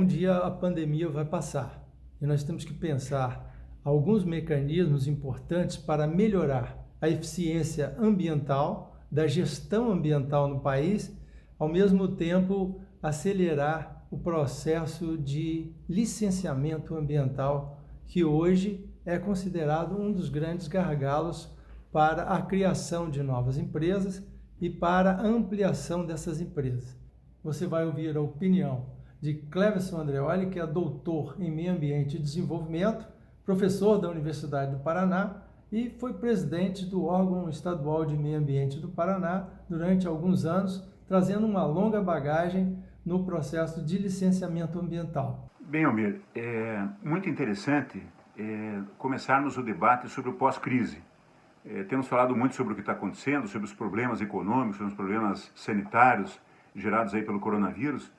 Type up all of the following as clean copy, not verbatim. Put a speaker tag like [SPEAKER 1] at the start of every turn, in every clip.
[SPEAKER 1] dia a pandemia vai passar e nós temos que pensar alguns mecanismos importantes para melhorar a eficiência ambiental, da gestão ambiental no país, ao mesmo tempo acelerar o processo de licenciamento ambiental, que hoje é considerado um dos grandes gargalos para a criação de novas empresas e para a ampliação dessas empresas. Você vai ouvir a opinião de Cleverson Andreoli, que é doutor em Meio Ambiente e Desenvolvimento, professor da Universidade do Paraná e foi presidente do órgão estadual de Meio Ambiente do Paraná durante alguns anos, trazendo uma longa bagagem no processo de licenciamento ambiental.
[SPEAKER 2] Bem, Almir, é muito interessante começarmos o debate sobre o pós-crise. Temos falado muito sobre o que está acontecendo, sobre os problemas econômicos, sobre os problemas sanitários gerados aí pelo coronavírus,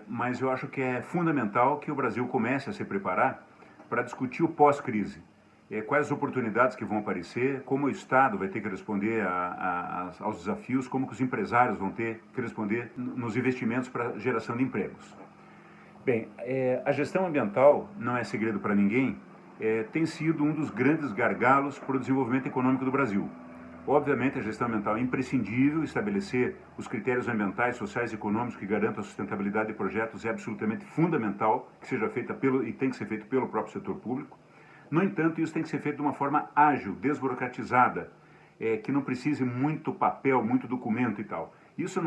[SPEAKER 2] mas eu acho que é fundamental que o Brasil comece a se preparar para discutir o pós-crise. Quais as oportunidades que vão aparecer, como o Estado vai ter que responder aos desafios, como que os empresários vão ter que responder nos investimentos para a geração de empregos. Bem, a gestão ambiental, não é segredo para ninguém, tem sido um dos grandes gargalos para o desenvolvimento econômico do Brasil. Obviamente, a gestão ambiental é imprescindível, estabelecer os critérios ambientais, sociais e econômicos que garantam a sustentabilidade de projetos é absolutamente fundamental, que seja feita e tem que ser feito pelo próprio setor público. No entanto, isso tem que ser feito de uma forma ágil, desburocratizada, que não precise muito papel, muito documento e tal. Isso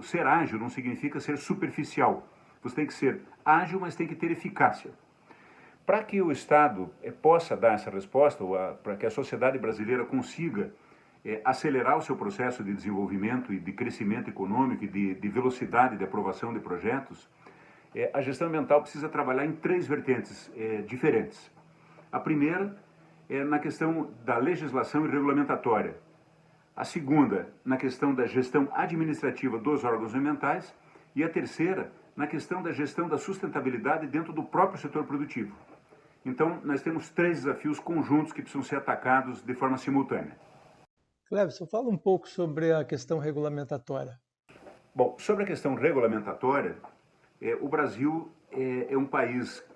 [SPEAKER 2] ser ágil não significa ser superficial. Você tem que ser ágil, mas tem que ter eficácia. Para que o Estado possa dar essa resposta, para que a sociedade brasileira consiga acelerar o seu processo de desenvolvimento e de crescimento econômico e de velocidade de aprovação de projetos, a gestão ambiental precisa trabalhar em três vertentes diferentes. A primeira é na questão da legislação e regulamentatória. A segunda, na questão da gestão administrativa dos órgãos ambientais. E a terceira, na questão da gestão da sustentabilidade dentro do próprio setor produtivo. Então, nós temos três desafios conjuntos que precisam ser atacados de forma simultânea.
[SPEAKER 1] Cleverson, fala um pouco sobre a questão regulamentatória.
[SPEAKER 2] Bom, sobre a questão regulamentatória, o Brasil é um país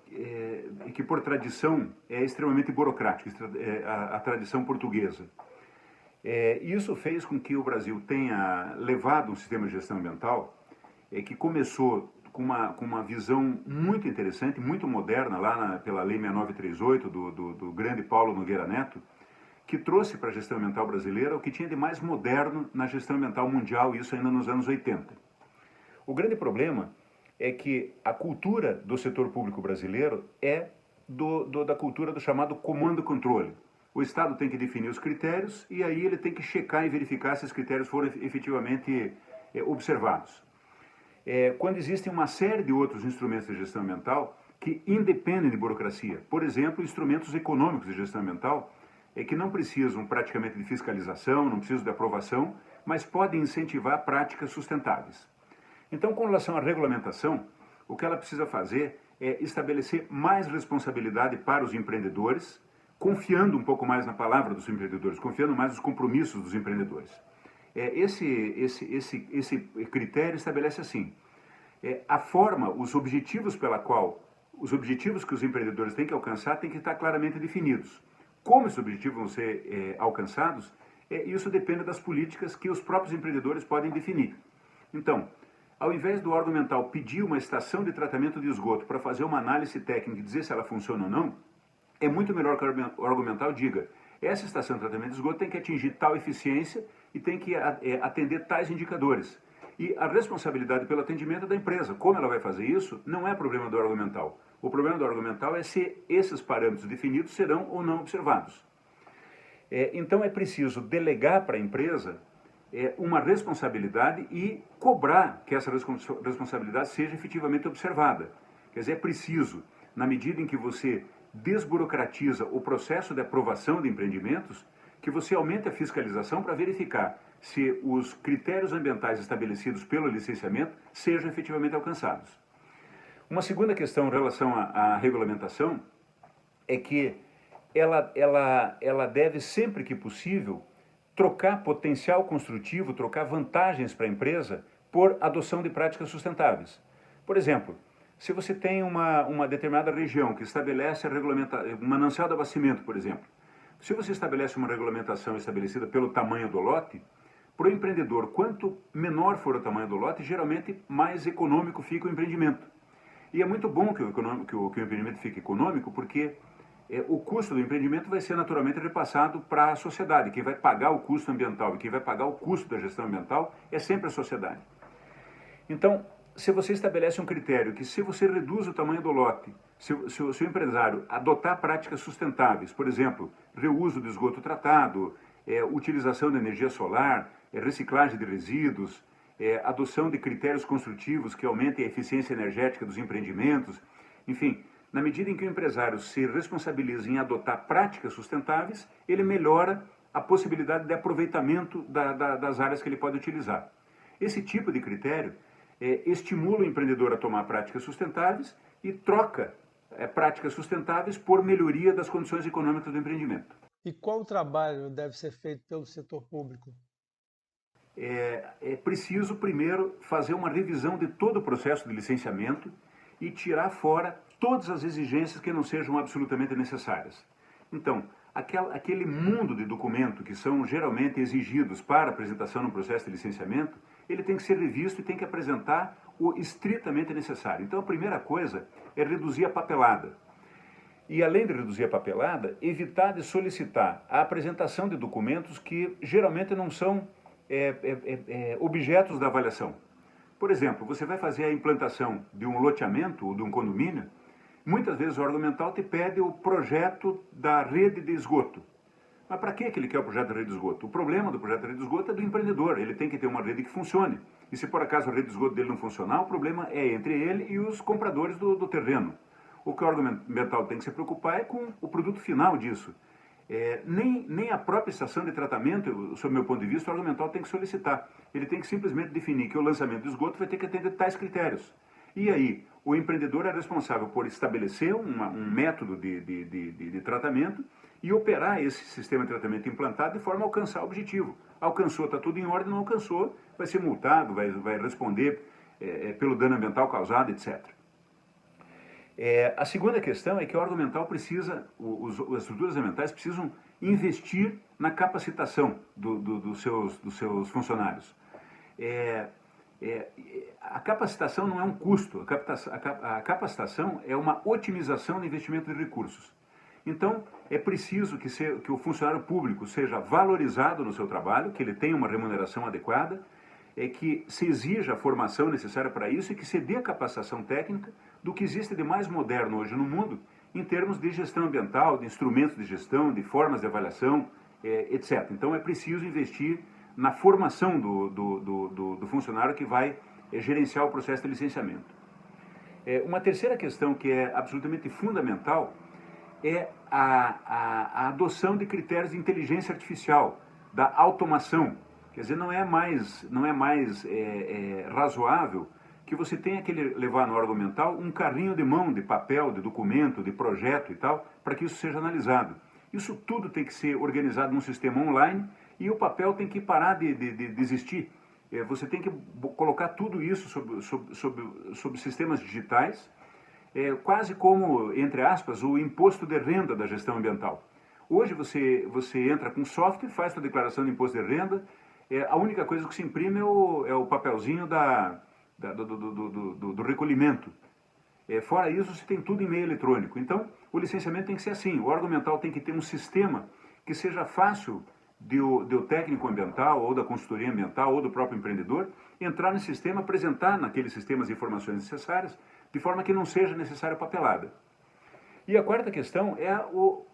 [SPEAKER 2] que, por tradição, é extremamente burocrático, a tradição portuguesa. Isso fez com que o Brasil tenha levado um sistema de gestão ambiental que começou com uma visão muito interessante, muito moderna, lá pela Lei 6938, do grande Paulo Nogueira Neto, que trouxe para a gestão ambiental brasileira o que tinha de mais moderno na gestão ambiental mundial, isso ainda nos anos 80. O grande problema é que a cultura do setor público brasileiro é da cultura do chamado comando-controle. O Estado tem que definir os critérios e aí ele tem que checar e verificar se esses critérios foram efetivamente observados. Quando existem uma série de outros instrumentos de gestão ambiental que independem de burocracia, por exemplo, instrumentos econômicos de gestão ambiental, que não precisam praticamente de fiscalização, não precisam de aprovação, mas podem incentivar práticas sustentáveis. Então, com relação à regulamentação, o que ela precisa fazer é estabelecer mais responsabilidade para os empreendedores, confiando um pouco mais na palavra dos empreendedores, confiando mais nos compromissos dos empreendedores. Esse critério estabelece assim, a forma, os objetivos que os empreendedores têm que alcançar têm que estar claramente definidos. Como esses objetivos vão ser alcançados, isso depende das políticas que os próprios empreendedores podem definir. Então, ao invés do órgão ambiental pedir uma estação de tratamento de esgoto para fazer uma análise técnica e dizer se ela funciona ou não, é muito melhor que o órgão ambiental diga: essa estação de tratamento de esgoto tem que atingir tal eficiência e tem que atender tais indicadores. E a responsabilidade pelo atendimento é da empresa. Como ela vai fazer isso, não é problema do órgão ambiental. O problema do órgão ambiental é se esses parâmetros definidos serão ou não observados. Então é preciso delegar para a empresa uma responsabilidade e cobrar que essa responsabilidade seja efetivamente observada. Quer dizer, é preciso, na medida em que você desburocratiza o processo de aprovação de empreendimentos, que você aumente a fiscalização para verificar se os critérios ambientais estabelecidos pelo licenciamento sejam efetivamente alcançados. Uma segunda questão em relação à regulamentação é que ela deve, sempre que possível, trocar potencial construtivo, trocar vantagens para a empresa por adoção de práticas sustentáveis. Por exemplo, Se você tem uma determinada região que estabelece um manancial de abastecimento, por exemplo, se você estabelece uma regulamentação estabelecida pelo tamanho do lote, para o empreendedor, quanto menor for o tamanho do lote, geralmente mais econômico fica o empreendimento. E é muito bom que o empreendimento fique econômico, porque o custo do empreendimento vai ser naturalmente repassado para a sociedade. Quem vai pagar o custo ambiental e quem vai pagar o custo da gestão ambiental é sempre a sociedade. Então, se você estabelece um critério que se você reduz o tamanho do lote, se o empresário adotar práticas sustentáveis, por exemplo, reuso de esgoto tratado, utilização de energia solar, reciclagem de resíduos, adoção de critérios construtivos que aumentem a eficiência energética dos empreendimentos, enfim, na medida em que o empresário se responsabiliza em adotar práticas sustentáveis, ele melhora a possibilidade de aproveitamento das áreas que ele pode utilizar. Esse tipo de critério estimula o empreendedor a tomar práticas sustentáveis e troca práticas sustentáveis por melhoria das condições econômicas do empreendimento.
[SPEAKER 1] E qual o trabalho deve ser feito pelo setor público?
[SPEAKER 2] É preciso, primeiro, fazer uma revisão de todo o processo de licenciamento e tirar fora todas as exigências que não sejam absolutamente necessárias. Então, aquele mundo de documento que são geralmente exigidos para apresentação no processo de licenciamento, ele tem que ser revisto e tem que apresentar o estritamente necessário. Então, a primeira coisa é reduzir a papelada. E, além de reduzir a papelada, evitar de solicitar a apresentação de documentos que geralmente não são objetos da avaliação. Por exemplo, você vai fazer a implantação de um loteamento ou de um condomínio, muitas vezes o órgão ambiental te pede o projeto da rede de esgoto. Mas para que ele quer o projeto da rede de esgoto? O problema do projeto da rede de esgoto é do empreendedor, ele tem que ter uma rede que funcione. E se por acaso a rede de esgoto dele não funcionar, o problema é entre ele e os compradores do terreno. O que o órgão ambiental tem que se preocupar é com o produto final disso. Nem a própria estação de tratamento, sob meu ponto de vista, o órgão ambiental tem que solicitar. Ele tem que simplesmente definir que o lançamento de esgoto vai ter que atender tais critérios. E aí, o empreendedor é responsável por estabelecer um método de tratamento e operar esse sistema de tratamento implantado de forma a alcançar o objetivo. Alcançou, está tudo em ordem, não alcançou, vai ser multado, vai responder pelo dano ambiental causado, etc. A segunda questão é que o órgão ambiental precisa, as estruturas ambientais precisam investir na capacitação dos seus funcionários. A capacitação não é um custo, a capacitação é uma otimização do investimento de recursos. Então, é preciso que o funcionário público seja valorizado no seu trabalho, que ele tenha uma remuneração adequada, que se exija a formação necessária para isso e que se dê a capacitação técnica do que existe de mais moderno hoje no mundo, em termos de gestão ambiental, de instrumentos de gestão, de formas de avaliação, etc. Então, é preciso investir na formação do funcionário que vai gerenciar o processo de licenciamento. Uma terceira questão que é absolutamente fundamental é a adoção de critérios de inteligência artificial, da automação. Quer dizer, não é mais razoável que você tenha que levar no órgão ambiental um carrinho de mão de papel, de documento, de projeto e tal, para que isso seja analisado. Isso tudo tem que ser organizado num sistema online e o papel tem que parar de existir. Você tem que colocar tudo isso sob sistemas digitais, quase como, entre aspas, o imposto de renda da gestão ambiental. Hoje você entra com software, faz sua declaração de imposto de renda, a única coisa que se imprime é o papelzinho do recolhimento. Fora isso, você tem tudo em meio eletrônico. Então, o licenciamento tem que ser assim. O órgão ambiental tem que ter um sistema que seja fácil do técnico ambiental, ou da consultoria ambiental, ou do próprio empreendedor, entrar no sistema, apresentar naquele sistema as informações necessárias, de forma que não seja necessária papelada. E a quarta questão é o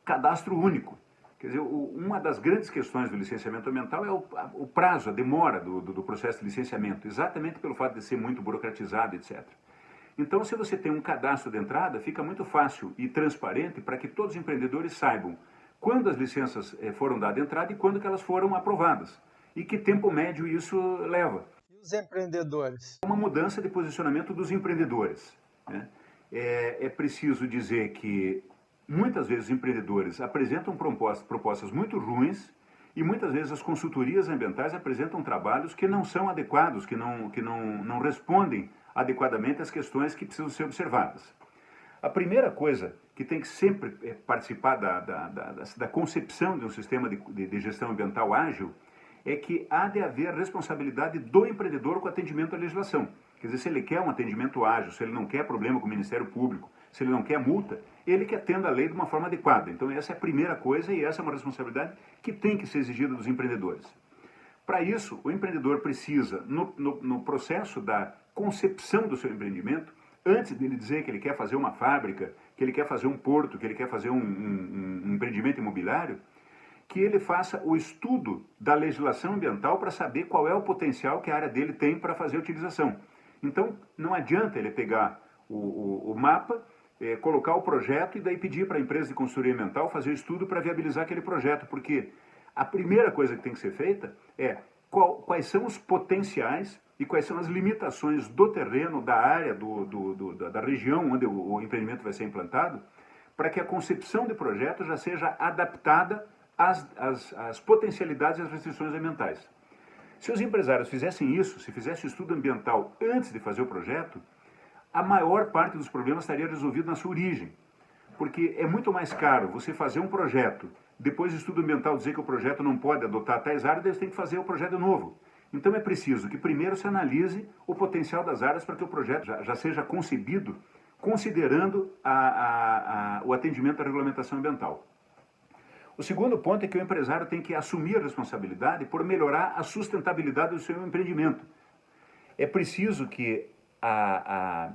[SPEAKER 2] cadastro único. Quer dizer, uma das grandes questões do licenciamento ambiental é o prazo, a demora do processo de licenciamento, exatamente pelo fato de ser muito burocratizado, etc. Então, se você tem um cadastro de entrada, fica muito fácil e transparente para que todos os empreendedores saibam quando as licenças foram dadas de entrada e quando que elas foram aprovadas. E que tempo médio isso leva.
[SPEAKER 1] E os empreendedores?
[SPEAKER 2] Uma mudança de posicionamento dos empreendedores, né? É preciso dizer que muitas vezes os empreendedores apresentam propostas muito ruins e muitas vezes as consultorias ambientais apresentam trabalhos que não são adequados, que não respondem adequadamente as questões que precisam ser observadas. A primeira coisa que tem que sempre participar da concepção de um sistema de gestão ambiental ágil é que há de haver responsabilidade do empreendedor com atendimento à legislação. Quer dizer, se ele quer um atendimento ágil, se ele não quer problema com o Ministério Público, se ele não quer multa, ele que atenda a lei de uma forma adequada. Então essa é a primeira coisa e essa é uma responsabilidade que tem que ser exigida dos empreendedores. Para isso, o empreendedor precisa, no processo da concepção do seu empreendimento, antes dele dizer que ele quer fazer uma fábrica, que ele quer fazer um porto, que ele quer fazer um empreendimento imobiliário, que ele faça o estudo da legislação ambiental para saber qual é o potencial que a área dele tem para fazer a utilização. Então, não adianta ele pegar o mapa, colocar o projeto e daí pedir para a empresa de consultoria ambiental fazer o estudo para viabilizar aquele projeto, porque a primeira coisa que tem que ser feita é quais são os potenciais e quais são as limitações do terreno, da área, da região onde o empreendimento vai ser implantado, para que a concepção de projeto já seja adaptada às potencialidades e às restrições ambientais. Se os empresários fizessem isso, se fizessem o estudo ambiental antes de fazer o projeto, a maior parte dos problemas estaria resolvido na sua origem. Porque é muito mais caro você fazer um projeto, depois do estudo ambiental dizer que o projeto não pode adotar tais áreas, eles têm que fazer o projeto novo. Então é preciso que primeiro se analise o potencial das áreas para que o projeto já seja concebido considerando o atendimento à regulamentação ambiental. O segundo ponto é que o empresário tem que assumir a responsabilidade por melhorar a sustentabilidade do seu empreendimento. É preciso que a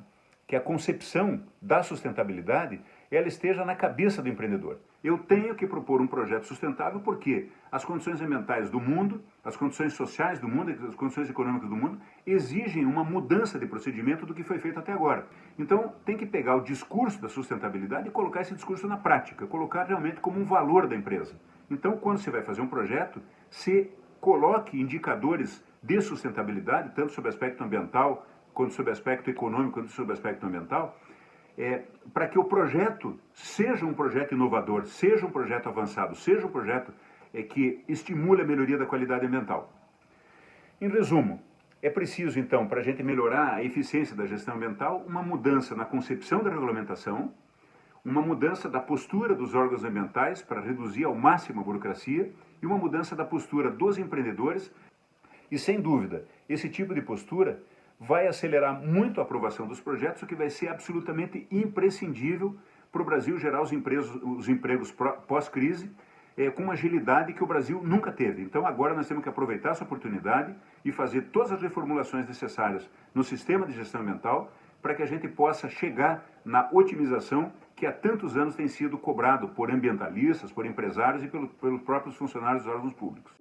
[SPEAKER 2] concepção da sustentabilidade ela esteja na cabeça do empreendedor. Eu tenho que propor um projeto sustentável porque as condições ambientais do mundo, as condições sociais do mundo, as condições econômicas do mundo exigem uma mudança de procedimento do que foi feito até agora. Então, tem que pegar o discurso da sustentabilidade e colocar esse discurso na prática, colocar realmente como um valor da empresa. Então, quando você vai fazer um projeto, se coloque indicadores de sustentabilidade, tanto sob aspecto ambiental, quanto sob aspecto econômico, quanto sob aspecto ambiental, para que o projeto seja um projeto inovador, seja um projeto avançado, seja um projeto que estimule a melhoria da qualidade ambiental. Em resumo, é preciso, então, para a gente melhorar a eficiência da gestão ambiental, uma mudança na concepção da regulamentação, uma mudança da postura dos órgãos ambientais para reduzir ao máximo a burocracia e uma mudança da postura dos empreendedores. E, sem dúvida, esse tipo de postura vai acelerar muito a aprovação dos projetos, o que vai ser absolutamente imprescindível para o Brasil gerar os empregos pós-crise com uma agilidade que o Brasil nunca teve. Então agora nós temos que aproveitar essa oportunidade e fazer todas as reformulações necessárias no sistema de gestão ambiental para que a gente possa chegar na otimização que há tantos anos tem sido cobrado por ambientalistas, por empresários e pelos próprios funcionários dos órgãos públicos.